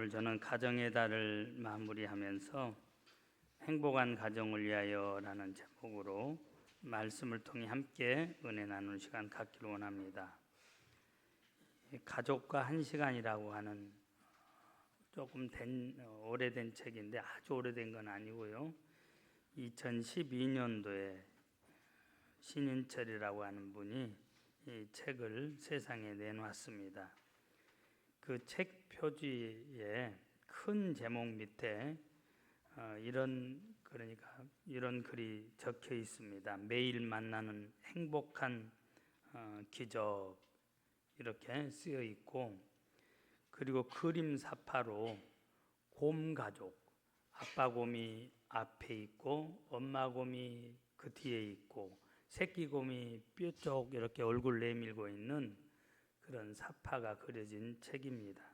오늘 저는 가정의 달을 마무리하면서 행복한 가정을 위하여라는 제목으로 말씀을 통해 함께 은혜 나누는 시간 갖기를 원합니다. 가족과 한 시간이라고 하는 조금 오래된 책인데 아주 오래된 건 아니고요. 2012년도에 신인철이라고 하는 분이 이 책을 세상에 내놓았습니다. 그 책 표지에 큰 제목 밑에 이런 글이 적혀 있습니다. 매일 만나는 행복한 기적 이렇게 쓰여 있고, 그리고 그림 사파로 곰 가족, 아빠 곰이 앞에 있고 엄마 곰이 그 뒤에 있고 새끼 곰이 뾰족 이렇게 얼굴 내밀고 있는 그런 사파가 그려진 책입니다.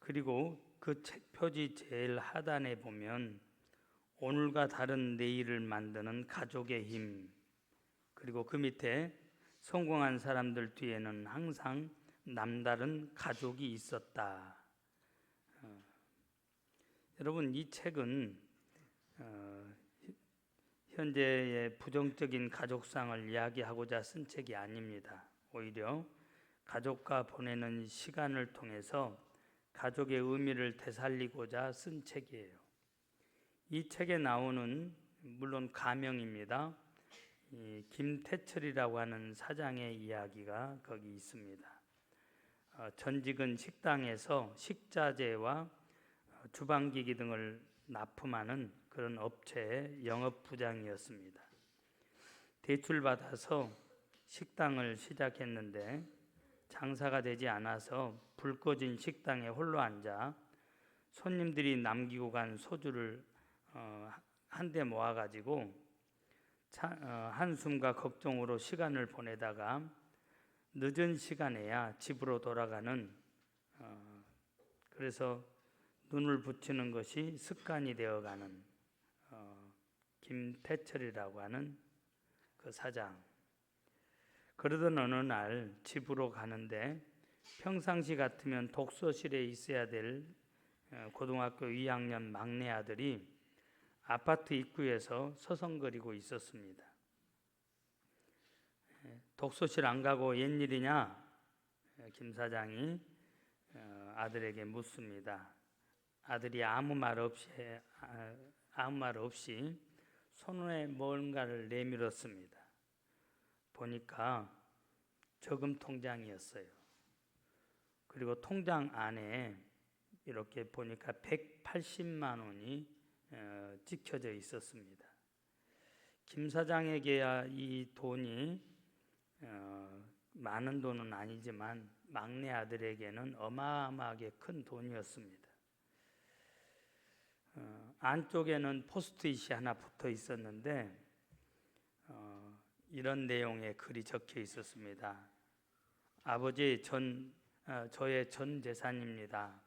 그리고 그 책 표지 제일 하단에 보면 오늘과 다른 내일을 만드는 가족의 힘, 그리고 그 밑에 성공한 사람들 뒤에는 항상 남다른 가족이 있었다. 여러분, 이 책은 현재의 부정적인 가족상을 이야기하고자 쓴 책이 아닙니다. 오히려 가족과 보내는 시간을 통해서 가족의 의미를 되살리고자 쓴 책이에요. 이 책에 나오는 물론 가명입니다. 김태철이라고 하는 사장의 이야기가 거기 있습니다. 전직은 식당에서 식자재와 주방기기 등을 납품하는 그런 업체의 영업부장이었습니다. 대출받아서 식당을 시작했는데 장사가 되지 않아서 불 꺼진 식당에 홀로 앉아 손님들이 남기고 간 소주를 한데 모아가지고 한숨과 걱정으로 시간을 보내다가 늦은 시간에야 집으로 돌아가는, 그래서 눈을 붙이는 것이 습관이 되어가는 김태철이라고 하는 그 사장. 그러던 어느 날 집으로 가는데 평상시 같으면 독서실에 있어야 될 고등학교 2학년 막내 아들이 아파트 입구에서 서성거리고 있었습니다. 독서실 안 가고 웬일이냐? 김 사장이 아들에게 묻습니다. 아들이 아무 말 없이 손에 뭔가를 내밀었습니다. 보니까 저금 통장이었어요. 그리고 통장 안에 이렇게 보니까 180만 원이 찍혀져 있었습니다. 김 사장에게야 이 돈이 많은 돈은 아니지만 막내 아들에게는 어마어마하게 큰 돈이었습니다. 안쪽에는 포스트잇이 하나 붙어 있었는데 이런 내용의 글이 적혀 있었습니다. 아버지, 저의 전 재산입니다.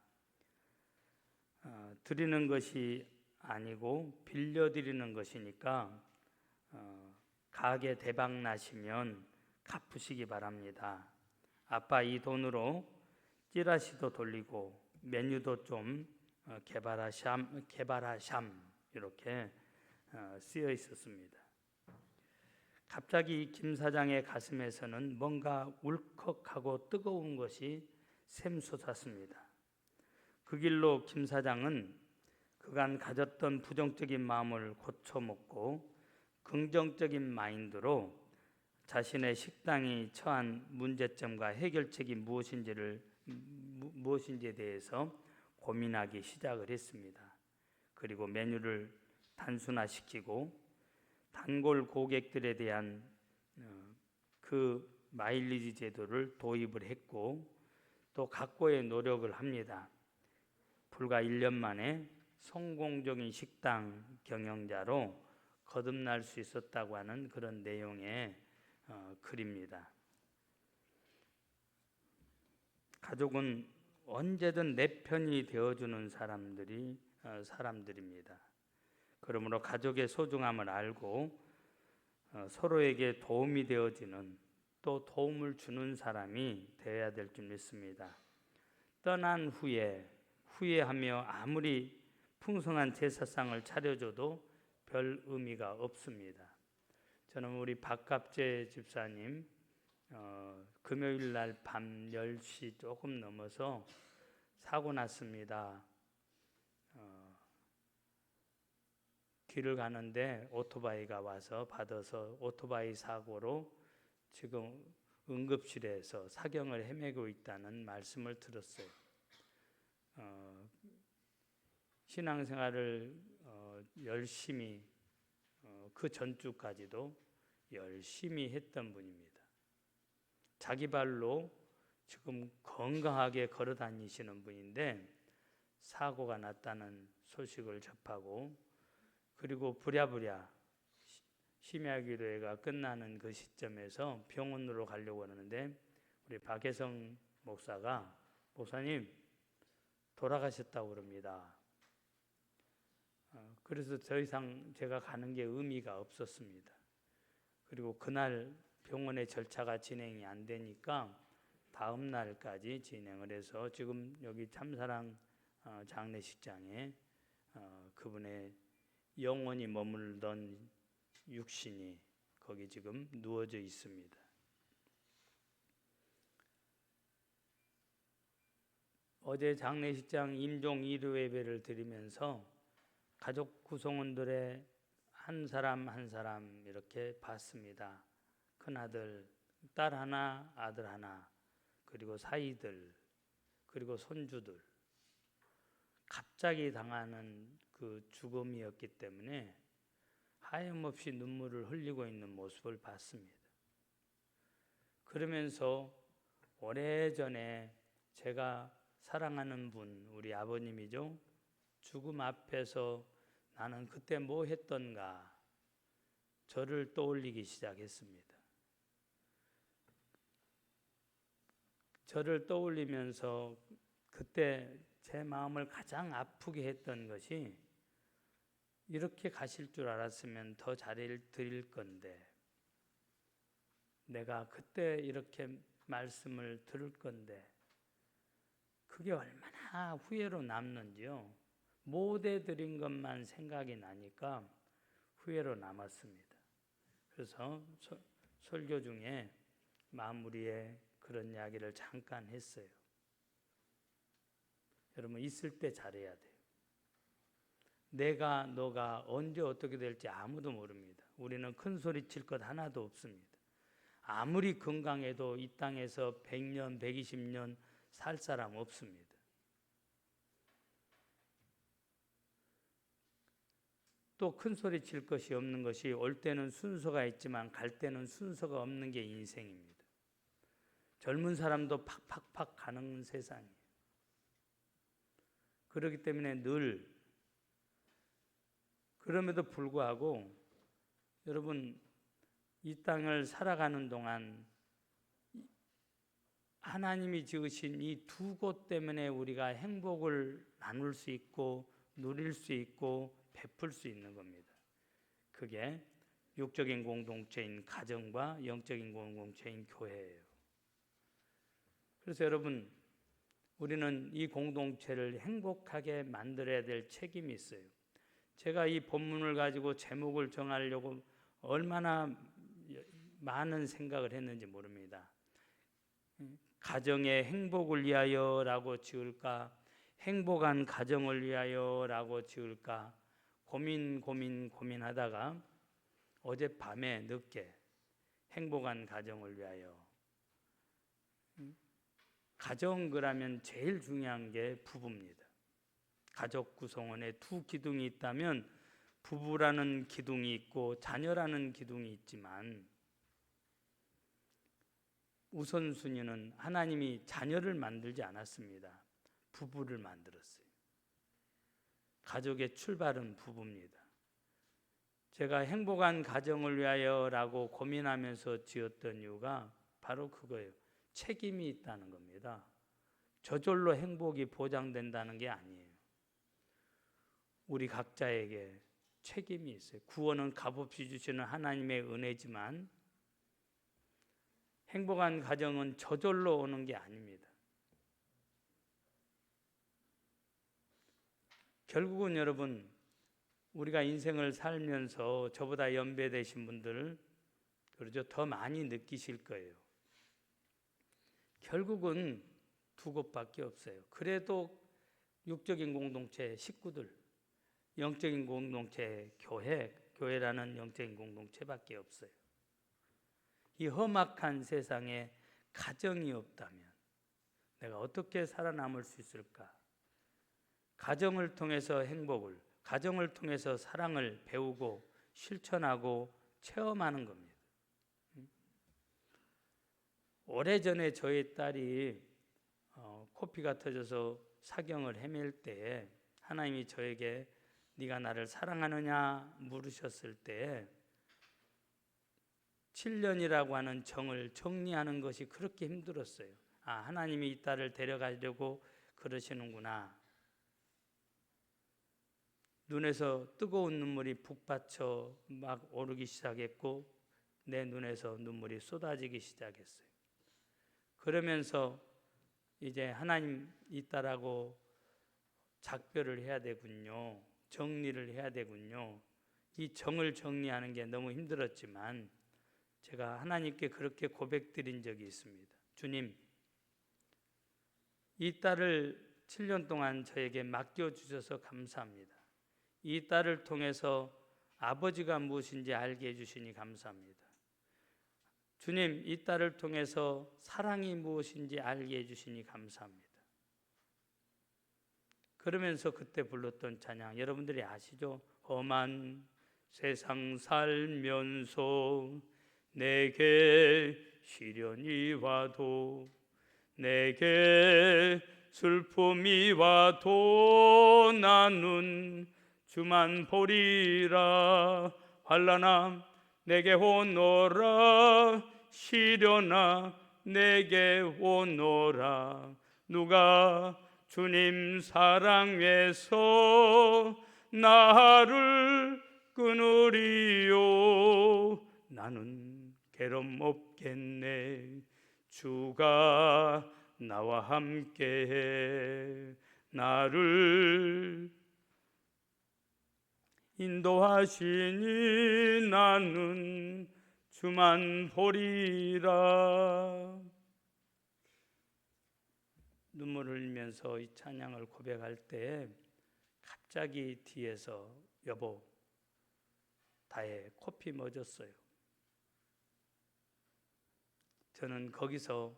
드리는 것이 아니고 빌려드리는 것이니까 가게 대박 나시면 갚으시기 바랍니다. 아빠, 이 돈으로 찌라시도 돌리고 메뉴도 좀 개발하샴 이렇게 쓰여 있었습니다. 갑자기 김 사장의 가슴에서는 뭔가 울컥하고 뜨거운 것이 샘솟았습니다. 그 길로 김 사장은 그간 가졌던 부정적인 마음을 고쳐먹고 긍정적인 마인드로 자신의 식당이 처한 문제점과 해결책이 무엇인지에 대해서 고민하기 시작을 했습니다. 그리고 메뉴를 단순화시키고 단골 고객들에 대한 그 마일리지 제도를 도입을 했고 또 각고의 노력을 합니다. 불과 1년 만에 성공적인 식당 경영자로 거듭날 수 있었다고 하는 그런 내용의 글입니다. 가족은 언제든 내 편이 되어주는 사람들입니다. 그러므로 가족의 소중함을 알고 서로에게 도움이 되어지는, 또 도움을 주는 사람이 되어야 될 줄 믿습니다. 떠난 후에 후회하며 아무리 풍성한 제사상을 차려줘도 별 의미가 없습니다. 저는 우리 박갑재 집사님 금요일 날 밤 10시 조금 넘어서 사고 났습니다. 길을 가는데 오토바이가 와서 받아서 오토바이 사고로 지금 응급실에서 사경을 헤매고 있다는 말씀을 들었어요. 신앙생활을 열심히 그 전주까지도 열심히 했던 분입니다. 자기 발로 지금 건강하게 걸어 다니시는 분인데 사고가 났다는 소식을 접하고 그리고 부랴부랴 심야기도회가 끝나는 그 시점에서 병원으로 가려고 하는데 우리 박혜성 목사가 목사님 돌아가셨다고 그럽니다. 그래서 더 이상 제가 가는 게 의미가 없었습니다. 그리고 그날 병원의 절차가 진행이 안 되니까 다음 날까지 진행을 해서 지금 여기 참사랑 장례식장에 그분의 영원히 머물던 육신이 거기 지금 누워져 있습니다. 어제 장례식장 임종 1호 예배를 드리면서 가족 구성원들의 한 사람 한 사람 이렇게 봤습니다. 큰아들, 딸 하나, 아들 하나, 그리고 사이들, 그리고 손주들. 갑자기 당하는 그 죽음이었기 때문에 하염없이 눈물을 흘리고 있는 모습을 봤습니다. 그러면서 오래전에 제가 사랑하는 분, 우리 아버님이죠. 죽음 앞에서 나는 그때 뭐 했던가 저를 떠올리기 시작했습니다. 저를 떠올리면서 그때 제 마음을 가장 아프게 했던 것이 이렇게 가실 줄 알았으면 더 잘해드릴 건데 내가 그때 이렇게 말씀을 들을 건데 그게 얼마나 후회로 남는지요. 못 해드린 것만 생각이 나니까 후회로 남았습니다. 그래서 설교 중에 마무리에 그런 이야기를 잠깐 했어요. 여러분 있을 때 잘해야 돼요. 내가 너가 언제 어떻게 될지 아무도 모릅니다. 우리는 큰 소리 칠 것 하나도 없습니다. 아무리 건강해도 이 땅에서 100년, 120년 살 사람 없습니다. 또 큰 소리 칠 것이 없는 것이 올 때는 순서가 있지만 갈 때는 순서가 없는 게 인생입니다. 젊은 사람도 팍팍팍 가는 세상이에요. 그렇기 때문에 늘 그럼에도 불구하고 여러분 이 땅을 살아가는 동안 하나님이 지으신 이 두 곳 때문에 우리가 행복을 나눌 수 있고 누릴 수 있고 베풀 수 있는 겁니다. 그게 육적인 공동체인 가정과 영적인 공동체인 교회예요. 그래서 여러분 우리는 이 공동체를 행복하게 만들어야 될 책임이 있어요. 제가 이 본문을 가지고 제목을 정하려고 얼마나 많은 생각을 했는지 모릅니다. 가정의 행복을 위하여라고 지을까, 행복한 가정을 위하여라고 지을까 고민하다가 어젯밤에 늦게 행복한 가정을 위하여. 가정 그러면 제일 중요한 게 부부입니다. 가족 구성원에 두 기둥이 있다면 부부라는 기둥이 있고 자녀라는 기둥이 있지만 우선순위는 하나님이 자녀를 만들지 않았습니다. 부부를 만들었어요. 가족의 출발은 부부입니다. 제가 행복한 가정을 위하여라고 고민하면서 지었던 이유가 바로 그거예요. 책임이 있다는 겁니다. 저절로 행복이 보장된다는 게 아니에요. 우리 각자에게 책임이 있어요. 구원은 값없이 주시는 하나님의 은혜지만 행복한 가정은 저절로 오는 게 아닙니다. 결국은 여러분, 우리가 인생을 살면서 저보다 연배 되신 분들, 그러죠, 더 많이 느끼실 거예요. 결국은 두 곳밖에 없어요. 그래도 육적인 공동체 식구들, 영적인 공동체 교회라는 영적인 공동체밖에 없어요. 이 험악한 세상에 가정이 없다면 내가 어떻게 살아남을 수 있을까? 가정을 통해서 행복을, 가정을 통해서 사랑을 배우고 실천하고 체험하는 겁니다. 오래전에 저희 딸이 코피가 터져서 사경을 헤맬 때 하나님이 저에게 네가 나를 사랑하느냐 물으셨을 때 7년이라고 하는 정을 정리하는 것이 그렇게 힘들었어요. 아, 하나님이 이 딸을 데려가려고 그러시는구나. 눈에서 뜨거운 눈물이 북받쳐 막 오르기 시작했고 내 눈에서 눈물이 쏟아지기 시작했어요. 그러면서 이제 하나님 이 딸하고 작별을 해야 되군요. 정리를 해야 되군요. 이 정을 정리하는 게 너무 힘들었지만 제가 하나님께 그렇게 고백드린 적이 있습니다. 주님, 이 딸을 7년 동안 저에게 맡겨주셔서 감사합니다. 이 딸을 통해서 아버지가 무엇인지 알게 해주시니 감사합니다. 주님, 이 딸을 통해서 사랑이 무엇인지 알게 해주시니 감사합니다. 그러면서 그때 불렀던 찬양 여러분들이 아시죠? 험한 세상 살면서 내게 시련이 와도 내게 슬픔이 와도 나는 주만 보리라. 환난아 내게 오너라. 시련아 내게 오너라. 누가 주님 사랑해서 나를 끊으리요. 나는 괴로움 없겠네. 주가 나와 함께해 나를 인도하시니 나는 주만 보리라. 눈물을 흘리면서 이 찬양을 고백할 때 갑자기 뒤에서 여보 다혜 코피 멎었어요. 저는 거기서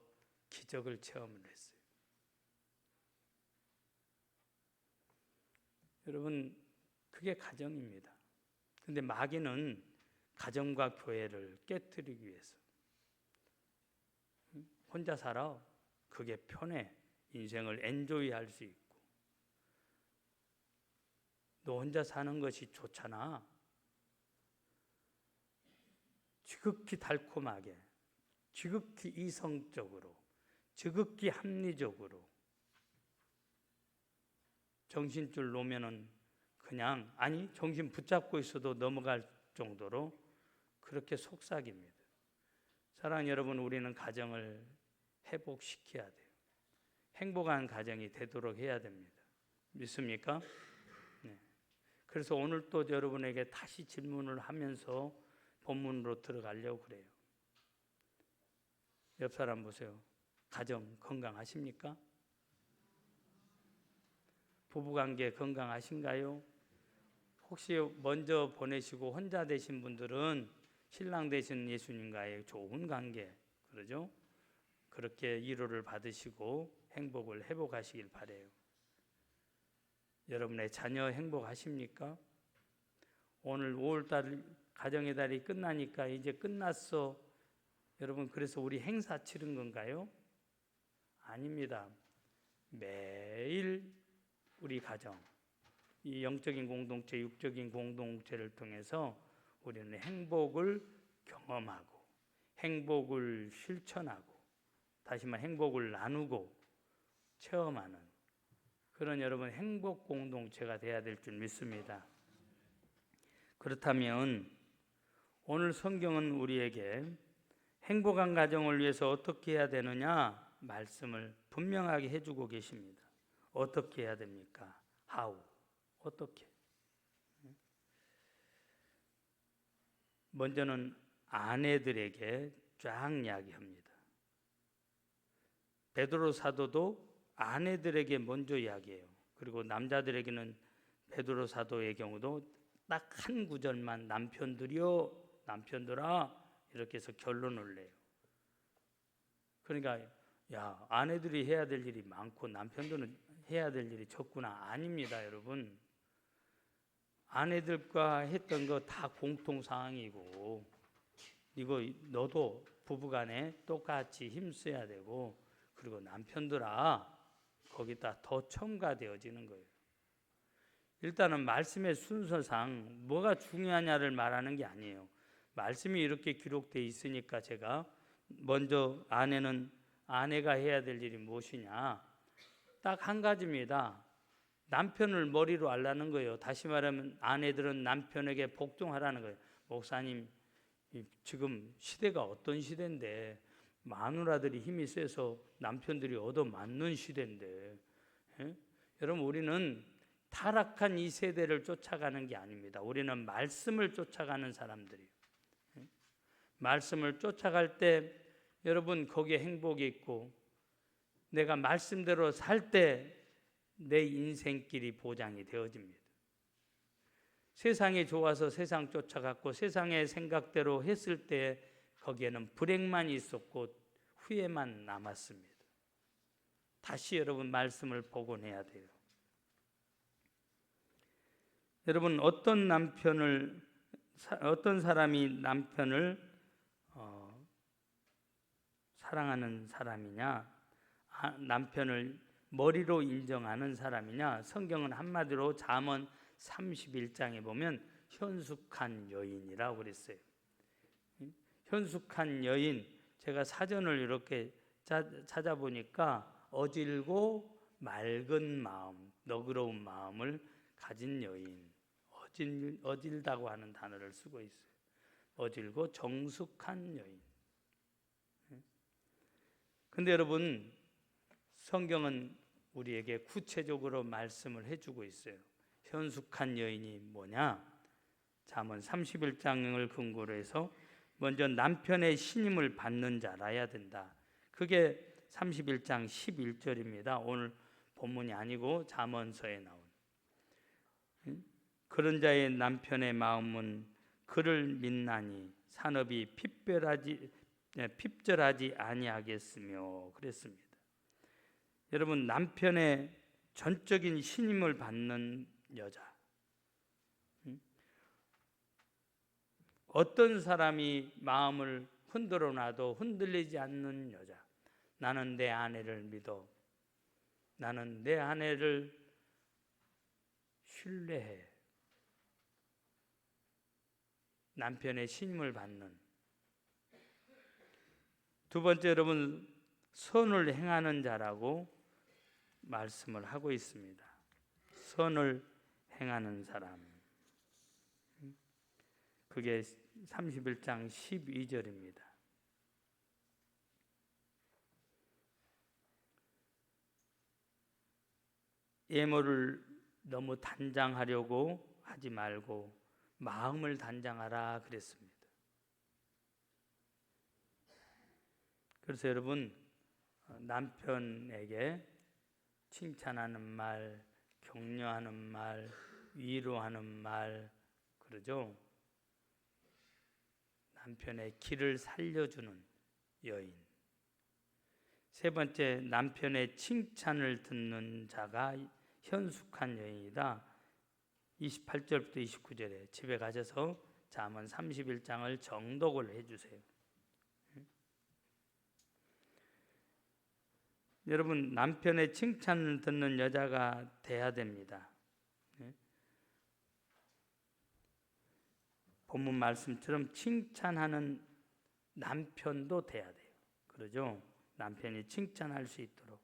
기적을 체험을 했어요. 여러분, 그게 가정입니다. 근데 마귀는 가정과 교회를 깨뜨리기 위해서 혼자 살아. 그게 편해. 인생을 엔조이 할 수 있고. 너 혼자 사는 것이 좋잖아. 지극히 달콤하게, 지극히 이성적으로, 지극히 합리적으로 정신줄 놓으면은 그냥 아니 정신 붙잡고 있어도 넘어갈 정도로 그렇게 속삭입니다. 사랑하는 여러분, 우리는 가정을 회복시켜야 돼요. 행복한 가정이 되도록 해야 됩니다. 믿습니까? 네. 그래서 오늘 또 여러분에게 다시 질문을 하면서 본문으로 들어가려고 그래요. 옆 사람 보세요. 가정 건강하십니까? 부부관계 건강하신가요? 혹시 먼저 보내시고 혼자 되신 분들은 신랑 되신 예수님과의 좋은 관계, 그러죠? 그렇게 위로를 받으시고 행복을 회복하시길 바라요. 여러분의 자녀 행복하십니까? 오늘 5월달 가정의 달이 끝나니까 이제 끝났어. 여러분, 그래서 우리 행사 치른 건가요? 아닙니다. 매일 우리 가정, 이 영적인 공동체, 육적인 공동체를 통해서 우리는 행복을 경험하고 행복을 실천하고 다시 말해 행복을 나누고 체험하는 그런 여러분 행복 공동체가 돼야 될 줄 믿습니다. 그렇다면 오늘 성경은 우리에게 행복한 가정을 위해서 어떻게 해야 되느냐? 말씀을 분명하게 해주고 계십니다. 어떻게 해야 됩니까? How? 어떻게? 먼저는 아내들에게 쫙 이야기합니다. 베드로 사도도 아내들에게 먼저 이야기해요. 그리고 남자들에게는 베드로 사도의 경우도 딱 한 구절만 남편들이요, 남편들아 이렇게 해서 결론을 내요. 그러니까 야, 아내들이 해야 될 일이 많고 남편들은 해야 될 일이 적구나. 아닙니다, 여러분. 아내들과 했던 거 다 공통 사항이고, 이거 너도 부부간에 똑같이 힘써야 되고, 그리고 남편들아 거기다 더 첨가되어지는 거예요. 일단은 말씀의 순서상 뭐가 중요하냐를 말하는 게 아니에요. 말씀이 이렇게 기록되어 있으니까 제가 먼저 아내가 해야 될 일이 무엇이냐? 딱 한 가지입니다. 남편을 머리로 알라는 거예요. 다시 말하면 아내들은 남편에게 복종하라는 거예요. 목사님, 지금 시대가 어떤 시대인데 마누라들이 힘이 세서 남편들이 얻어맞는 시대인데, 여러분 우리는 타락한 이 세대를 쫓아가는 게 아닙니다. 우리는 말씀을 쫓아가는 사람들이에요. 말씀을 쫓아갈 때 여러분 거기에 행복이 있고, 내가 말씀대로 살 때 내 인생길이 보장이 되어집니다. 세상이 좋아서 세상 쫓아갔고 세상의 생각대로 했을 때 거기에는 불행만 있었고 후회만 남았습니다. 다시 여러분 말씀을 복원해야 돼요. 여러분 어떤 사람이 남편을 사랑하는 사람이냐, 남편을 머리로 인정하는 사람이냐? 성경은 한마디로 잠언 31장에 보면 현숙한 여인이라고 그랬어요. 현숙한 여인, 제가 사전을 이렇게 찾아보니까 어질고 맑은 마음, 너그러운 마음을 가진 여인, 어질다고 하는 단어를 쓰고 있어요. 어질고 정숙한 여인. 근데 여러분 성경은 우리에게 구체적으로 말씀을 해주고 있어요. 현숙한 여인이 뭐냐? 잠언 31장을 근거로 해서 먼저 남편의 신임을 받는 자라야 된다. 그게 31장 11절입니다. 오늘 본문이 아니고 잠언서에 나온. 그런 자의 남편의 마음은 그를 믿나니 산업이 핍절하지 아니하겠으며 그랬습니다. 여러분 남편의 전적인 신임을 받는 여자, 어떤 사람이 마음을 흔들어 놔도 흔들리지 않는 여자. 나는 내 아내를 믿어. 나는 내 아내를 신뢰해. 남편의 신임을 받는. 두 번째, 여러분 선을 행하는 자라고 말씀을 하고 있습니다. 선을 행하는 사람. 그게 31장 12절입니다. 예물을 너무 단장하려고 하지 말고 마음을 단장하라 그랬습니다. 그래서 여러분 남편에게 칭찬하는 말, 격려하는 말, 위로하는 말, 그러죠? 남편의 길을 살려주는 여인. 세 번째, 남편의 칭찬을 듣는 자가 현숙한 여인이다. 28절부터 29절에 집에 가셔서 잠언 31장을 정독을 해주세요. 여러분 남편의 칭찬을 듣는 여자가 돼야 됩니다. 본문 말씀처럼 칭찬하는 남편도 돼야 돼요. 그러죠? 남편이 칭찬할 수 있도록.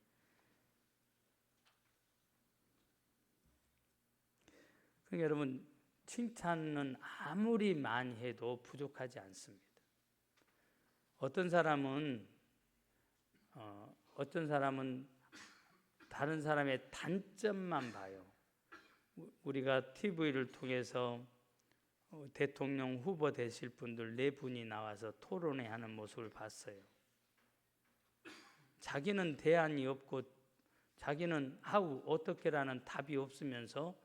그러니까 여러분 칭찬은 아무리 많이 해도 부족하지 않습니다. 어떤 사람은 다른 사람의 단점만 봐요. 우리가 TV를 통해서 대통령 후보 되실 분들 4분이 나와서 토론회 하는 모습을 봤어요. 자기는 대안이 없고 자기는 하고 어떻게라는 답이 없으면서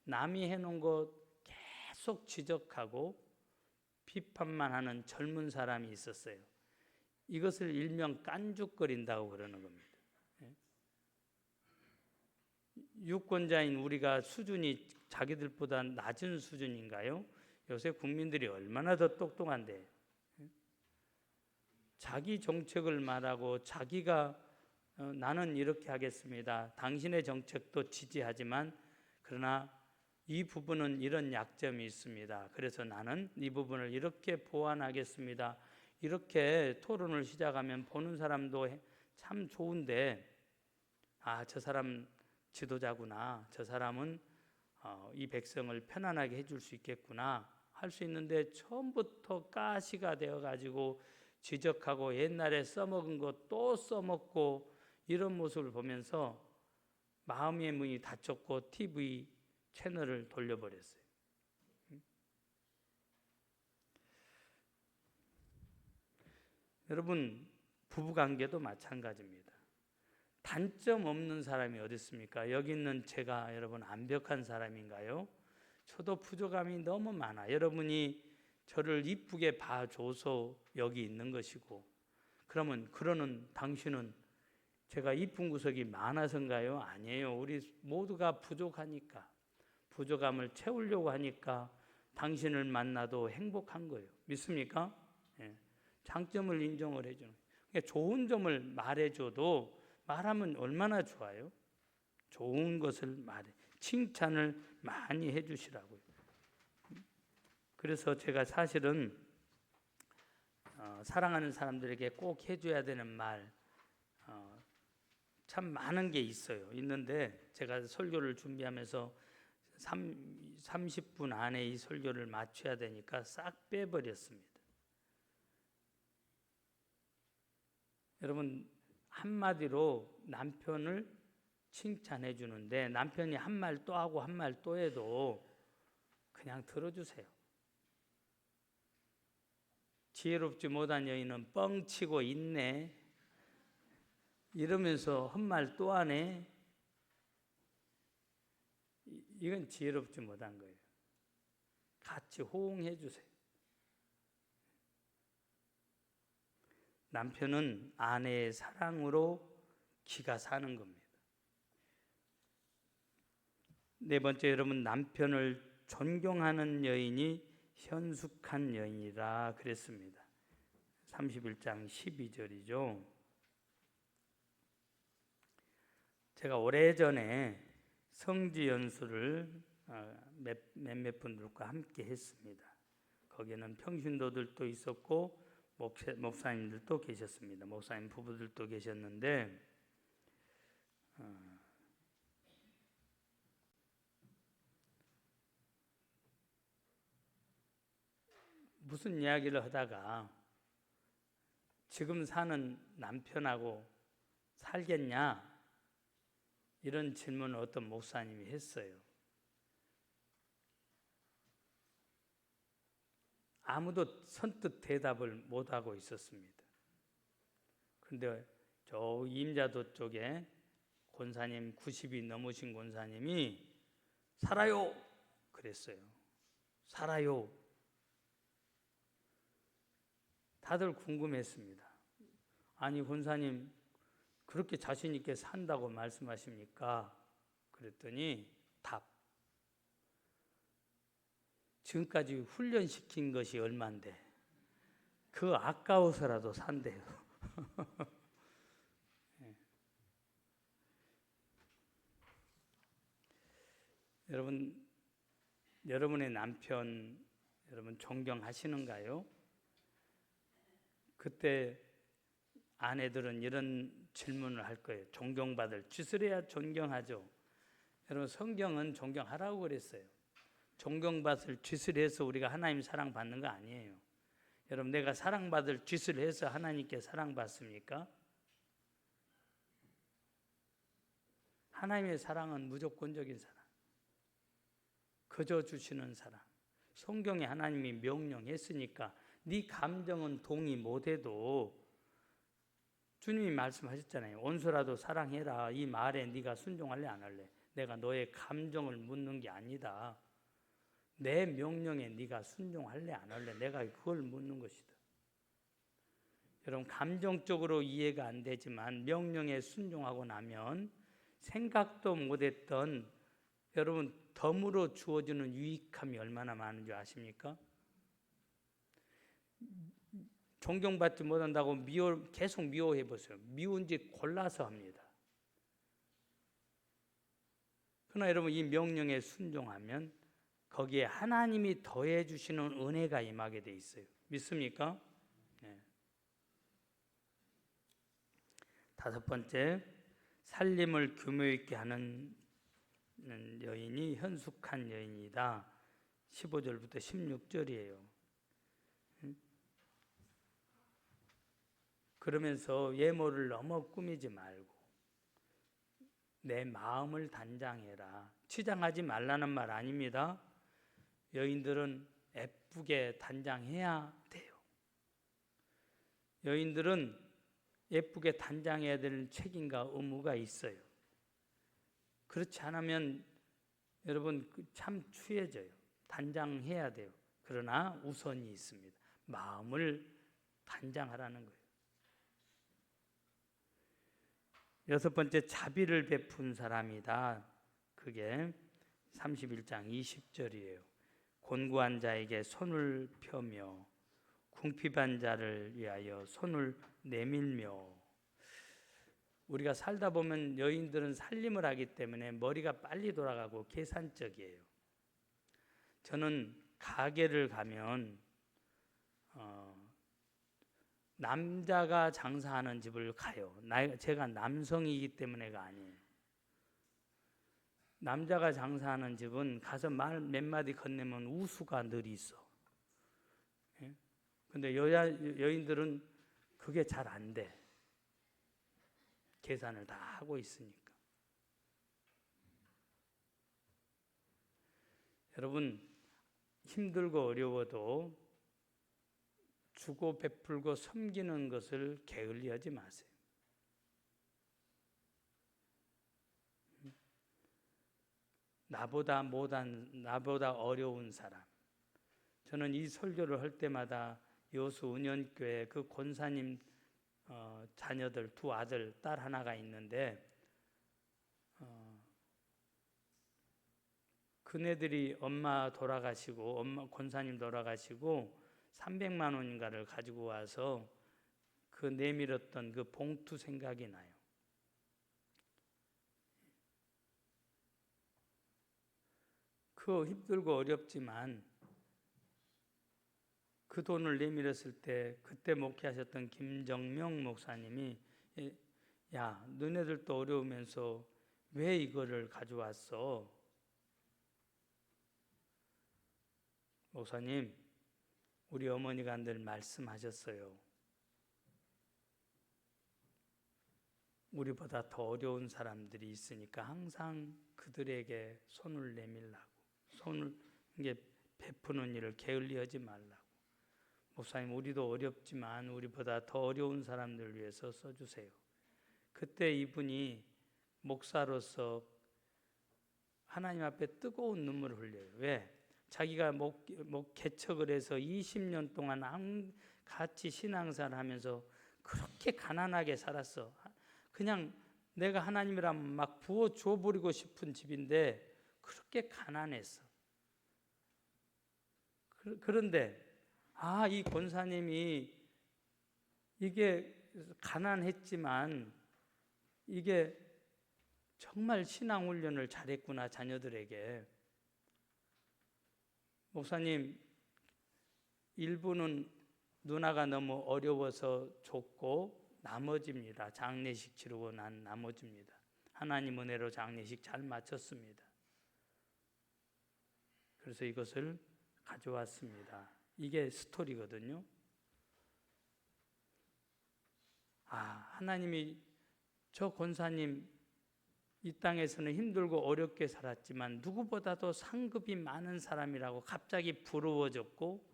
남이 해놓은 것 계속 지적하고 비판만 하는 젊은 사람이 있었어요. 이것을 일명 깐죽거린다고 그러는 겁니다. 유권자인 우리가 수준이 자기들보다 낮은 수준인가요? 요새 국민들이 얼마나 더 똑똑한데 자기 정책을 말하고 자기가 나는 이렇게 하겠습니다. 당신의 정책도 지지하지만 그러나 이 부분은 이런 약점이 있습니다. 그래서 나는 이 부분을 이렇게 보완하겠습니다. 이렇게 토론을 시작하면 보는 사람도 참 좋은데 저 사람 지도자구나. 저 사람은 이 백성을 편안하게 해줄 수 있겠구나 할 수 있는데 처음부터 가시가 되어가지고 지적하고 옛날에 써먹은 것 또 써먹고 이런 모습을 보면서 마음의 문이 닫혔고 TV 채널을 돌려버렸어요. 여러분 부부관계도 마찬가지입니다. 단점 없는 사람이 어디 있습니까? 여기 있는 제가 여러분 완벽한 사람인가요? 저도 부족함이 너무 많아. 여러분이 저를 이쁘게 봐줘서 여기 있는 것이고 그러는 당신은 제가 이쁜 구석이 많아서인가요? 아니에요. 우리 모두가 부족하니까 부족함을 채우려고 하니까 당신을 만나도 행복한 거예요. 믿습니까? 예. 장점을 인정을 해주는 거예요. 그러니까 좋은 점을 말해줘도 말하면 얼마나 좋아요? 좋은 것을 말해 칭찬을 많이 해주시라고요. 그래서 제가 사실은 사랑하는 사람들에게 꼭 해줘야 되는 말 참 많은 게 있는데 제가 설교를 준비하면서 30분 안에 이 설교를 마쳐야 되니까 싹 빼버렸습니다. 여러분 한마디로 남편을 칭찬해 주는데 남편이 한 말 또 하고 한 말 또 해도 그냥 들어주세요. 지혜롭지 못한 여인은 뻥치고 있네 이러면서 한 말 또 하네. 이건 지혜롭지 못한 거예요. 같이 호응해 주세요. 남편은 아내의 사랑으로 기가 사는 겁니다. 네 번째, 여러분 남편을 존경하는 여인이 현숙한 여인이라 그랬습니다. 31장 12절이죠. 제가 오래전에 성지 연수를 몇몇 분들과 함께 했습니다. 거기에는 평신도들도 있었고 목사님들도 계셨습니다. 목사님 부부들도 계셨는데 무슨 이야기를 하다가 지금 사는 남편하고 살겠냐? 이런 질문을 어떤 목사님이 했어요. 아무도 선뜻 대답을 못하고 있었습니다. 그런데 저 임자도 쪽에 권사님 90이 넘으신 권사님이 살아요! 그랬어요. 살아요. 다들 궁금했습니다. 아니 권사님 그렇게 자신 있게 산다고 말씀하십니까? 그랬더니 답. 지금까지 훈련시킨 것이 얼만데 그 아까워서라도 산대요. 네. 여러분의 남편 여러분 존경하시는가요? 그때 아내들은 이런 질문을 할 거예요. 존경받을 짓을 해야 존경하죠. 여러분 성경은 존경하라고 그랬어요. 존경받을 짓을 해서 우리가 하나님 사랑받는 거 아니에요. 여러분, 내가 사랑받을 짓을 해서 하나님께 사랑받습니까? 하나님의 사랑은 무조건적인 사랑, 거저 주시는 사랑. 성경에 하나님이 명령했으니까 네 감정은 동의 못해도 주님이 말씀하셨잖아요. 원수라도 사랑해라. 이 말에 네가 순종할래 안 할래? 내가 너의 감정을 묻는 게 아니다. 내 명령에 네가 순종할래 안 할래? 내가 그걸 묻는 것이다. 여러분, 감정적으로 이해가 안 되지만 명령에 순종하고 나면 생각도 못했던 여러분 덤으로 주어지는 유익함이 얼마나 많은 줄 아십니까? 존경받지 못한다고 계속 미워해 보세요. 미운지 골라서 합니다. 그러나 여러분, 이 명령에 순종하면 거기에 하나님이 더해 주시는 은혜가 임하게 돼 있어요. 믿습니까? 네. 다섯 번째, 살림을 규모 있게 하는 여인이 현숙한 여인이다. 15절부터 16절이에요. 그러면서 외모를 너무 꾸미지 말고 내 마음을 단장해라. 치장하지 말라는 말 아닙니다. 여인들은 예쁘게 단장해야 돼요. 여인들은 예쁘게 단장해야 되는 책임과 의무가 있어요. 그렇지 않으면 여러분 참 추해져요. 단장해야 돼요. 그러나 우선이 있습니다. 마음을 단장하라는 거예요. 여섯 번째, 자비를 베푼 사람이다. 그게 31장 20절이에요. 곤고한 자에게 손을 펴며 궁핍한 자를 위하여 손을 내밀며. 우리가 살다 보면 여인들은 살림을 하기 때문에 머리가 빨리 돌아가고 계산적이에요. 저는 가게를 가면 남자가 장사하는 집을 가요. 제가 남성이기 때문에가 아니에요. 남자가 장사하는 집은 가서 말 몇 마디 건네면 우수가 늘 있어. 근데 여인들은 그게 잘 안 돼. 계산을 다 하고 있으니까. 여러분, 힘들고 어려워도 주고 베풀고 섬기는 것을 게을리하지 마세요. 나보다 못한, 나보다 어려운 사람. 저는 이 설교를 할 때마다 여수 은연교회 그 권사님 자녀들, 두 아들, 딸 하나가 있는데 그네들이 엄마 돌아가시고 엄마 권사님 돌아가시고 300만 원인가를 가지고 와서 그 내밀었던 그 봉투 생각이 나요. 그 힘들고 어렵지만 그 돈을 내밀었을 때 그때 목회하셨던 김정명 목사님이 야, 너네들도 어려우면서 왜 이거를 가져왔어? 목사님, 우리 어머니가 늘 말씀하셨어요. 우리보다 더 어려운 사람들이 있으니까 항상 그들에게 손을 내밀라고, 손을 이게 베푸는 일을 게을리하지 말라고. 목사님, 우리도 어렵지만 우리보다 더 어려운 사람들을 위해서 써주세요. 그때 이분이 목사로서 하나님 앞에 뜨거운 눈물을 흘려요. 왜? 자기가 개척을 해서 20년 동안 같이 신앙생활을 하면서 그렇게 가난하게 살았어. 그냥 내가 하나님이라면 막 부어줘 버리고 싶은 집인데 그렇게 가난했어. 그런데 이 권사님이 이게 가난했지만 이게 정말 신앙 훈련을 잘했구나, 자녀들에게. 목사님, 일부는 누나가 너무 어려워서 줬고 나머지입니다. 장례식 치르고 난 나머지입니다. 하나님 은혜로 장례식 잘 마쳤습니다. 그래서 이것을 가져왔습니다. 이게 스토리거든요. 하나님이 저 권사님 이 땅에서는 힘들고 어렵게 살았지만 누구보다도 상급이 많은 사람이라고 갑자기 부러워졌고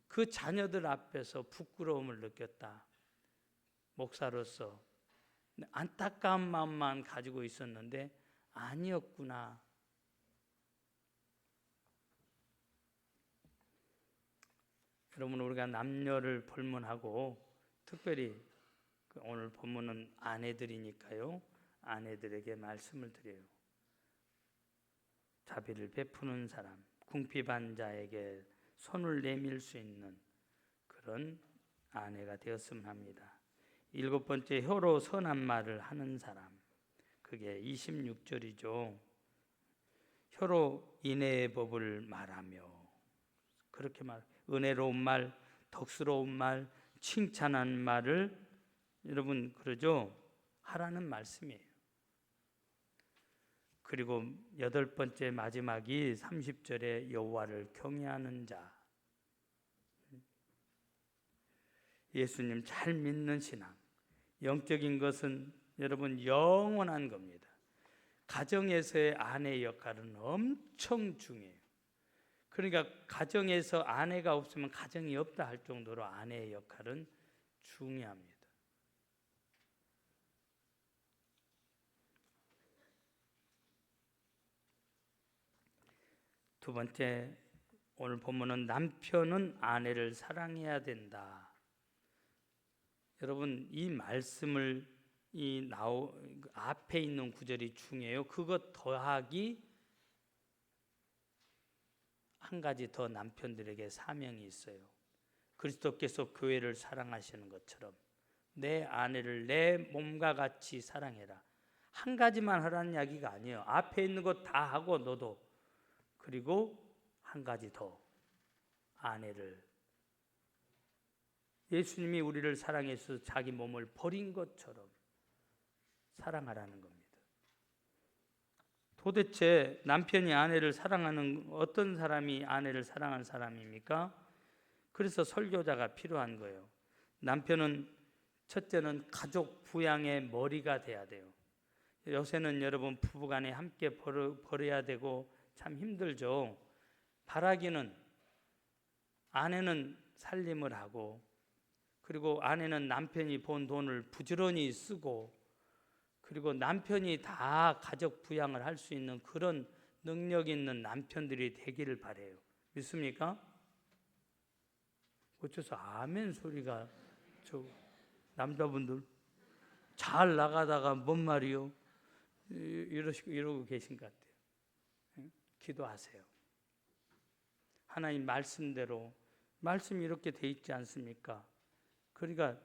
그 자녀들 앞에서 부끄러움을 느꼈다. 목사로서 안타까운 마음만 가지고 있었는데 아니었구나. 여러분, 우리가 남녀를 불문하고 특별히 오늘 본문은 아내들이니까요. 아내들에게 말씀을 드려요. 자비를 베푸는 사람, 궁핍한 자에게 손을 내밀 수 있는 그런 아내가 되었으면 합니다. 7번째, 혀로 선한 말을 하는 사람. 그게 26절이죠. 혀로 인애의 법을 말하며, 그렇게 은혜로운 말, 덕스러운 말, 칭찬한 말을 여러분 그러죠? 하라는 말씀이에요. 그리고 8번째 마지막이 30절에 여호와를 경외하는 자. 예수님 잘 믿는 신앙. 영적인 것은 여러분 영원한 겁니다. 가정에서의 아내의 역할은 엄청 중요해요. 그러니까 가정에서 아내가 없으면 가정이 없다 할 정도로 아내의 역할은 중요합니다. 두 번째, 오늘 본문은 남편은 아내를 사랑해야 된다. 여러분, 이 말씀을 앞에 있는 구절이 중요해요. 그것 더하기 한 가지 더 남편들에게 사명이 있어요. 그리스도께서 교회를 사랑하시는 것처럼 내 아내를 내 몸과 같이 사랑해라. 한 가지만 하라는 이야기가 아니에요. 앞에 있는 것 다 하고 너도. 그리고 한 가지 더, 아내를. 예수님이 우리를 사랑해서 자기 몸을 버린 것처럼 사랑하라는 겁니다. 도대체 남편이 아내를 사랑하는, 어떤 사람이 아내를 사랑하는 사람입니까? 그래서 설교자가 필요한 거예요. 남편은 첫째는 가족 부양의 머리가 돼야 돼요. 요새는 여러분 부부간에 함께 벌어야 되고 참 힘들죠. 바라기는 아내는 살림을 하고, 그리고 아내는 남편이 번 돈을 부지런히 쓰고, 그리고 남편이 다 가족 부양을 할 수 있는 그런 능력 있는 남편들이 되기를 바라요. 믿습니까? 어째서 아멘 소리가, 저 남자분들 잘 나가다가 뭔 말이요? 이러고 계신 것 같아요. 기도하세요. 하나님 말씀대로, 말씀이 이렇게 돼 있지 않습니까? 그러니까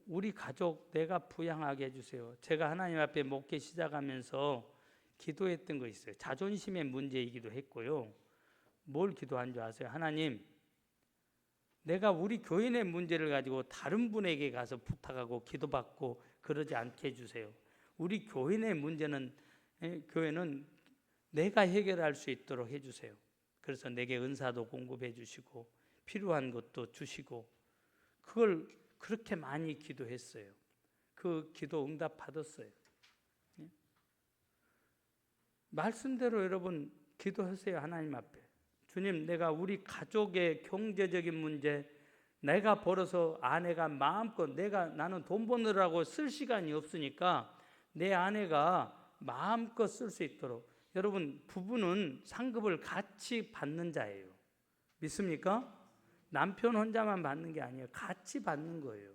우리 가족 내가 부양하게 해주세요. 제가 하나님 앞에 목회 시작하면서 기도했던 거 있어요. 자존심의 문제이기도 했고요. 뭘 기도한 줄 아세요? 하나님, 내가 우리 교인의 문제를 가지고 다른 분에게 가서 부탁하고 기도받고 그러지 않게 해주세요. 우리 교인의 문제는, 교회는 내가 해결할 수 있도록 해주세요. 그래서 내게 은사도 공급해 주시고 필요한 것도 주시고, 그걸 그렇게 많이 기도했어요. 그 기도 응답 받았어요. 말씀대로 여러분 기도하세요. 하나님 앞에. 주님, 내가 우리 가족의 경제적인 문제, 내가 벌어서 아내가 마음껏, 나는 돈 버느라고 쓸 시간이 없으니까 내 아내가 마음껏 쓸 수 있도록. 여러분, 부부는 상급을 같이 받는 자예요. 믿습니까? 남편 혼자만 받는 게 아니에요. 같이 받는 거예요.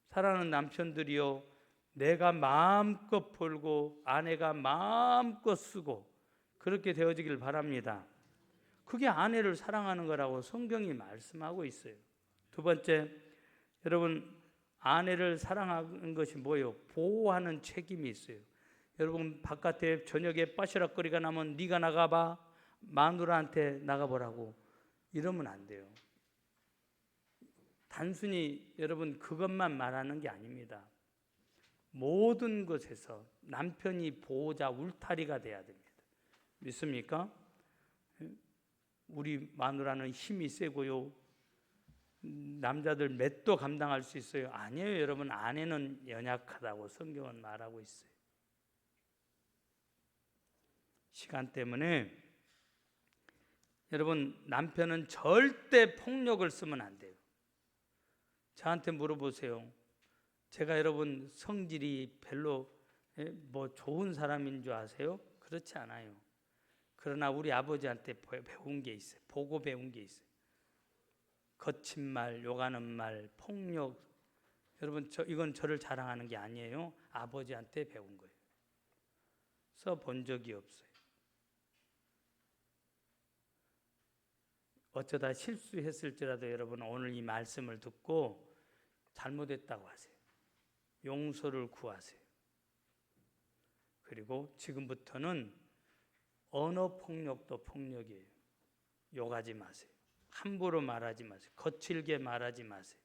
사랑하는 남편들이요, 내가 마음껏 벌고 아내가 마음껏 쓰고 그렇게 되어지길 바랍니다. 그게 아내를 사랑하는 거라고 성경이 말씀하고 있어요. 두 번째, 여러분, 아내를 사랑하는 것이 뭐예요? 보호하는 책임이 있어요. 여러분, 바깥에 저녁에 빠시락거리가 나면 네가 나가봐, 마누라한테 나가보라고 이러면 안 돼요. 단순히 여러분 그것만 말하는 게 아닙니다. 모든 것에서 남편이 보호자, 울타리가 돼야 됩니다. 믿습니까? 우리 마누라는 힘이 세고요, 남자들 맷도 감당할 수 있어요? 아니에요, 여러분. 아내는 연약하다고 성경은 말하고 있어요. 시간 때문에 여러분, 남편은 절대 폭력을 쓰면 안 돼요. 저한테 물어보세요. 제가 여러분 성질이 별로 뭐 좋은 사람인 줄 아세요? 그렇지 않아요. 그러나 우리 아버지한테 배운 게 있어요. 보고 배운 게 있어요. 거친 말, 욕하는 말, 폭력. 여러분, 이건 저를 자랑하는 게 아니에요. 아버지한테 배운 거예요. 써본 적이 없어요. 어쩌다 실수했을지라도 여러분 오늘 이 말씀을 듣고 잘못했다고 하세요. 용서를 구하세요. 그리고 지금부터는 언어 폭력도 폭력이에요. 욕하지 마세요. 함부로 말하지 마세요. 거칠게 말하지 마세요.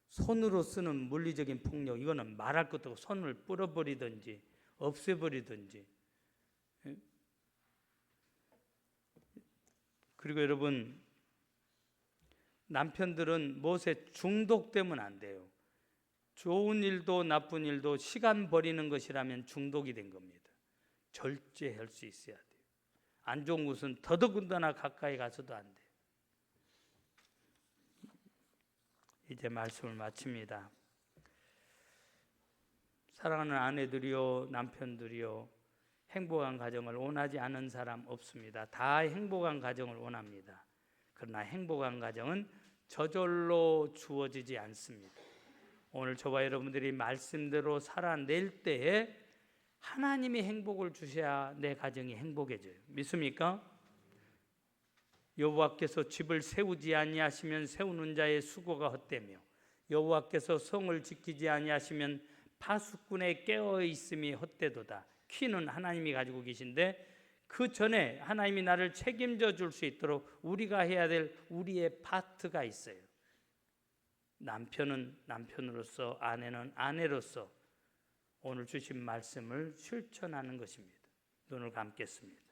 손으로 쓰는 물리적인 폭력, 이거는 말할 것도 없고 손을 뿌려버리든지 없애버리든지. 그리고 여러분, 남편들은 무엇에 중독되면 안 돼요. 좋은 일도 나쁜 일도 시간 버리는 것이라면 중독이 된 겁니다. 절제할 수 있어야 돼요. 안 좋은 것은 더더군다나 가까이 가서도 안 돼요. 이제 말씀을 마칩니다. 사랑하는 아내들이요, 남편들이요, 행복한 가정을 원하지 않은 사람 없습니다. 다 행복한 가정을 원합니다. 그러나 행복한 가정은 저절로 주어지지 않습니다. 오늘 저와 여러분들이 말씀대로 살아낼 때에 하나님이 행복을 주셔야 내 가정이 행복해져요. 믿습니까? 여호와께서 집을 세우지 아니하시면 세우는 자의 수고가 헛되며 여호와께서 성을 지키지 아니하시면 파수꾼의 깨어 있음이 헛되도다. 키는 하나님이 가지고 계신데 그 전에 하나님이 나를 책임져 줄 수 있도록 우리가 해야 될 우리의 파트가 있어요. 남편은 남편으로서, 아내는 아내로서 오늘 주신 말씀을 실천하는 것입니다. 눈을 감겠습니다.